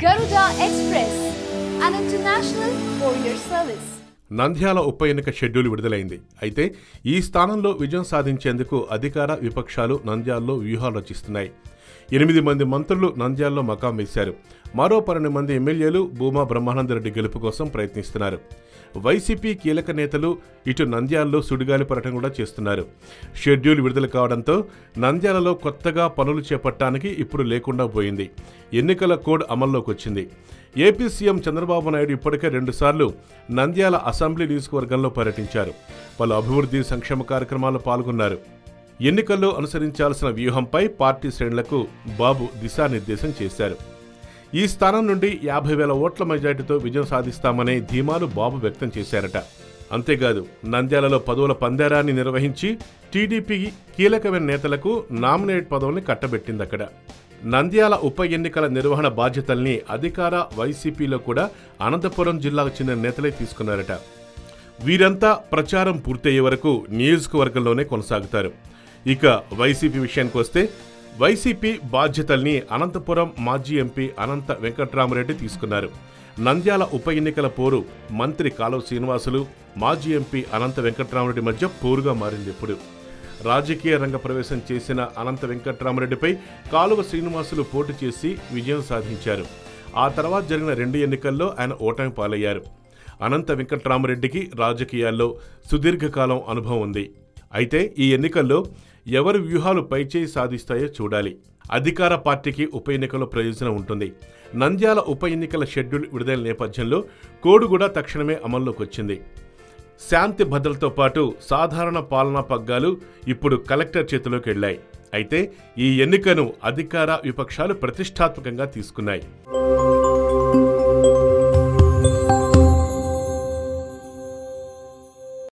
Garuda Express, an international courier service. Nandyal ఉప ఎన్నిక schedule విడుదలైంది. అయితే ఈ స్థానంలో విజయం సాధించేందుకు అధికార విపక్షాలు నంద్యాలలో వ్యూహాలు రచిస్తున్నాయి. 8 మంది మంత్రులు నంద్యాలలో మకాం వేశారు. మరో 12 మంది ఎమ్మెల్యేలు భూమా బ్రహ్మానందరెడ్డి గెలుపు కోసం ప్రయత్నిస్తున్నారు. వైసీపీ కీలక నేతలు ఇటు నంద్యాలలో సుడిగాలి పర్యటన కూడా చేస్తున్నారు. షెడ్యూల్ విడుదల కావడంతో నంద్యాలలో కొత్తగా పనులు చేపట్టడానికి ఇప్పుడు లేకుండా పోయింది. ఎన్నికల కోడ్ అమల్లోకి వచ్చింది. ఏపీ సీఎం చంద్రబాబు నాయుడు ఇప్పటికే 2 సార్లు నంద్యాల అసెంబ్లీ నియోజకవర్గంలో పర్యటించారు. పలు అభివృద్ధి సంక్షేమ కార్యక్రమాల్లో పాల్గొన్నారు. ఎన్నికల్లో అనుసరించాల్సిన వ్యూహంపై పార్టీ శ్రేణులకు బాబు దిశానిర్దేశం చేశారు. ఈ స్థానం నుండి 50,000 ఓట్ల మెజార్టీతో విజయం సాధిస్తామనే ధీమాలు బాబు వ్యక్తం చేశారట. అంతేకాదు నంద్యాలలో పదవుల పందేరాన్ని నిర్వహించి టీడీపీ కీలకమైన నేతలకు నామినేట్ పదవుల్ని కట్టబెట్టిందక్కడ. నంద్యాల ఉప ఎన్నికల నిర్వహణ బాధ్యతల్ని అధికార వైసీపీలో కూడా అనంతపురం జిల్లాకు చెందిన నేతలే తీసుకున్నారట. వీరంతా ప్రచారం పూర్తయ్యే వరకు నియోజకవర్గంలోనే కొనసాగుతారు. ఇక వైసీపీ విషయానికి వస్తే వైసీపీ బాధ్యతల్ని అనంతపురం మాజీ ఎంపీ అనంత వెంకట్రామరెడ్డి తీసుకున్నారు. నంద్యాల ఉప ఎన్నికల పోరు మంత్రి కాలువ శ్రీనివాసులు, మాజీ ఎంపీ అనంత వెంకట్రామరెడ్డి మధ్య పోరుగా మారింది. ఇప్పుడు రాజకీయ రంగ ప్రవేశం చేసిన అనంత వెంకట్రామరెడ్డిపై కాలువ శ్రీనివాసులు పోటీ చేసి విజయం సాధించారు. ఆ తర్వాత జరిగిన 2 ఎన్నికల్లో ఆయన ఓటమి పాలయ్యారు. అనంత వెంకట్రామరెడ్డికి రాజకీయాల్లో సుదీర్ఘకాలం అనుభవం ఉంది. అయితే ఈ ఎన్నికల్లో ఎవరి వ్యూహాలు పైచేయి సాధిస్తాయో చూడాలి. అధికార పార్టీకి ఉప ఎన్నికల్లో ప్రయోజనం ఉంటుంది. నంద్యాల ఉప ఎన్నికల షెడ్యూల్ విడుదల నేపథ్యంలో కోడ్ కూడా తక్షణమే అమల్లోకి వచ్చింది. శాంతి భద్రతతో పాటు సాధారణ పాలనా పగ్గాలు ఇప్పుడు కలెక్టర్ చేతిలోకి వెళ్లాయి. అయితే ఈ ఎన్నికను అధికార విపక్షాలు ప్రతిష్టాత్మకంగా తీసుకున్నాయి.